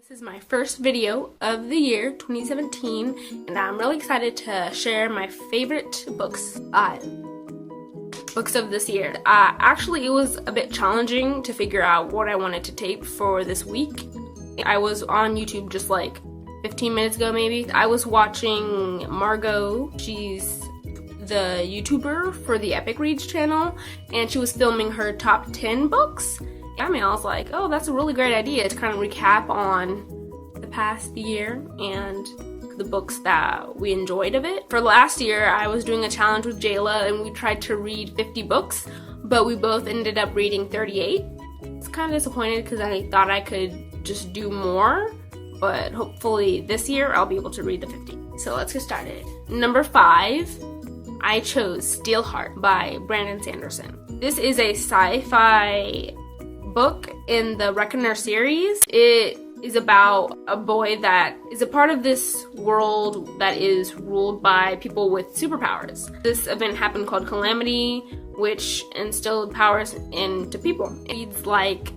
This is my first video of the year 2017, and I'm really excited to share my favorite books of this year. Actually, it was a bit challenging to figure out what I wanted to tape for this week. I was on YouTube just like 15 minutes ago maybe. I was watching Margot. She's the YouTuber for the Epic Reads channel, and she was filming her top 10 books. I was like, oh, that's a really great idea to kind of recap on the past year and the books that we enjoyed of it. For last year, I was doing a challenge with Jayla, and we tried to read 50 books, but we both ended up reading 38. It's kind of disappointed because I thought I could just do more, but hopefully this year I'll be able to read the 50. So let's get started. Number 5, I chose Steelheart by Brandon Sanderson. This is a sci-fi book in the Reckoner series. It is about a boy that is a part of this world that is ruled by people with superpowers. This event happened called Calamity, which instilled powers into people. It's like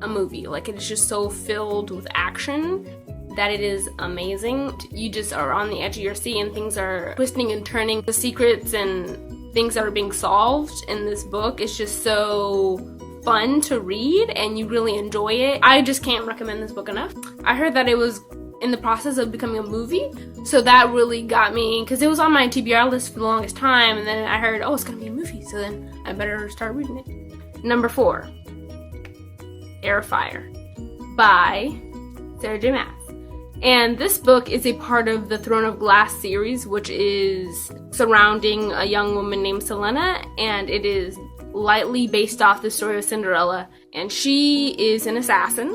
a movie. Like, it's just so filled with action that it is amazing. You just are on the edge of your seat, and things are twisting and turning. The secrets and things that are being solved in this book is just so fun to read, and you really enjoy it. I just can't recommend this book enough. I heard that it was in the process of becoming a movie, so that really got me, because it was on my TBR list for the longest time, and then I heard, oh, it's gonna be a movie, so then I better start reading it. Number 4, Airfire by Sarah J. Maas. And this book is a part of the Throne of Glass series, which is surrounding a young woman named Selena, and it is lightly based off the story of Cinderella. And she is an assassin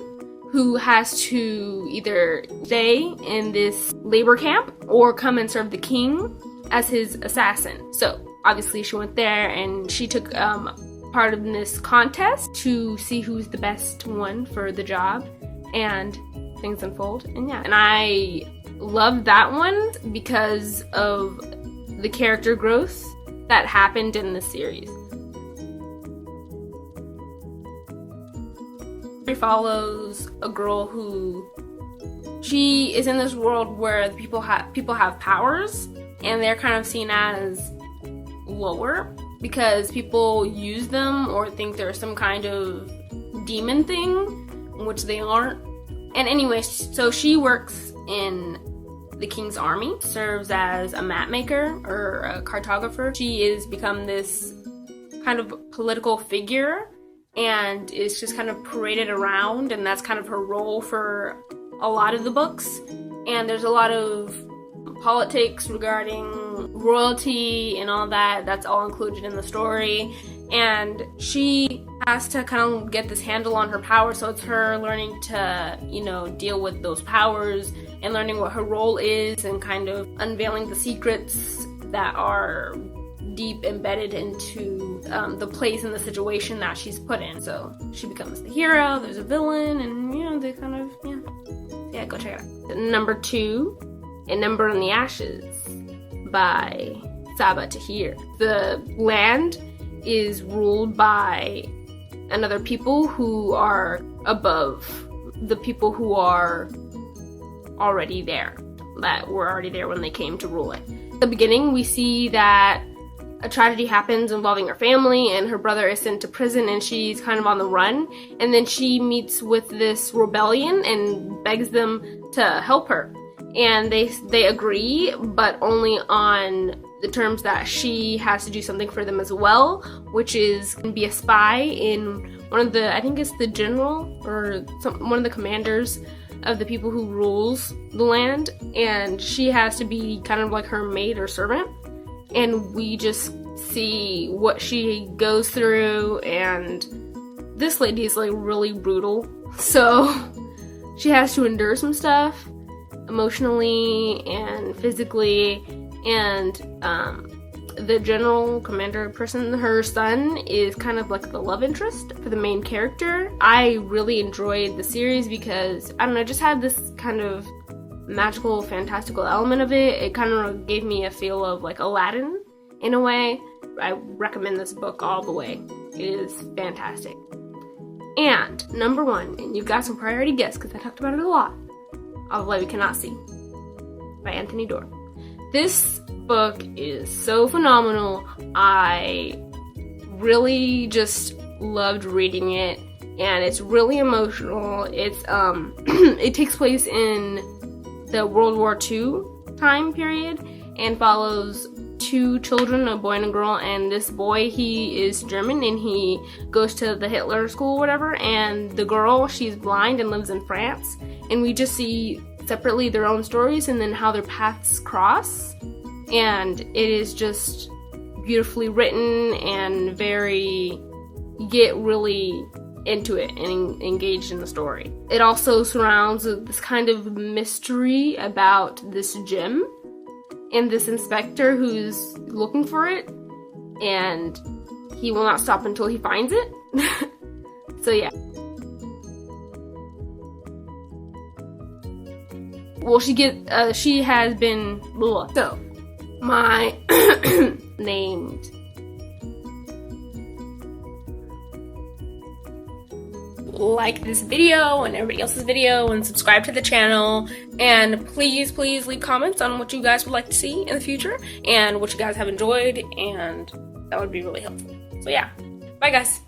who has to either stay in this labor camp or come and serve the king as his assassin. So obviously she went there, and she took part of this contest to see who's the best one for the job, and things unfold. And yeah, and I love that one because of the character growth that happened in this series. It follows a girl who, she is in this world where people have powers, and they're kind of seen as lower because people use them or think they're some kind of demon thing, which they aren't. And anyway, so she works in the king's army, serves as a map maker or a cartographer. She is become this kind of political figure and is just kind of paraded around, and that's kind of her role for a lot of the books. And there's a lot of politics regarding royalty and all that. That's all included in the story. And she has to kind of get this handle on her power, so it's her learning to, deal with those powers and learning what her role is and kind of unveiling the secrets that are deep embedded into the place and the situation that she's put in. So she becomes the hero, there's a villain, and they kind of, go check it out. Number 2, A Number in the Ashes by Sabaa Tahir. The land is ruled by another people who are above the people who are already there, that were already there when they came to rule it. At the beginning, we see that a tragedy happens involving her family, and her brother is sent to prison, and she's kind of on the run. And then she meets with this rebellion and begs them to help her. And they agree, but only on the terms that she has to do something for them as well, which is be a spy in one of the, I think it's the general or one of the commanders of the people who rules the land, and she has to be kind of like her maid or servant. And we just see what she goes through, and this lady is like really brutal, so she has to endure some stuff emotionally and physically. And the general commander person, her son, is kind of like the love interest for the main character. I really enjoyed the series because, I don't know, it just had this kind of magical, fantastical element of it. It kind of gave me a feel of like Aladdin in a way. I recommend this book all the way. It is fantastic. And number 1, and you've got some priority guests because I talked about it a lot, of Light We Cannot See by Anthony Doerr. This book is so phenomenal. I really just loved reading it, and it's really emotional. It's it takes place in the World War II time period and follows two children, a boy and a girl, and this boy, he is German and he goes to the Hitler school or whatever, and the girl, she's blind and lives in France, and we just see separately their own stories and then how their paths cross, and it is just beautifully written and you get really into it and engaged in the story. It also surrounds this kind of mystery about this gem and this inspector who's looking for it, and he will not stop until he finds it. So yeah. Well, she has been, so, my named like this video and everybody else's video and subscribe to the channel, and please leave comments on what you guys would like to see in the future and what you guys have enjoyed, and that would be really helpful. So yeah, bye guys.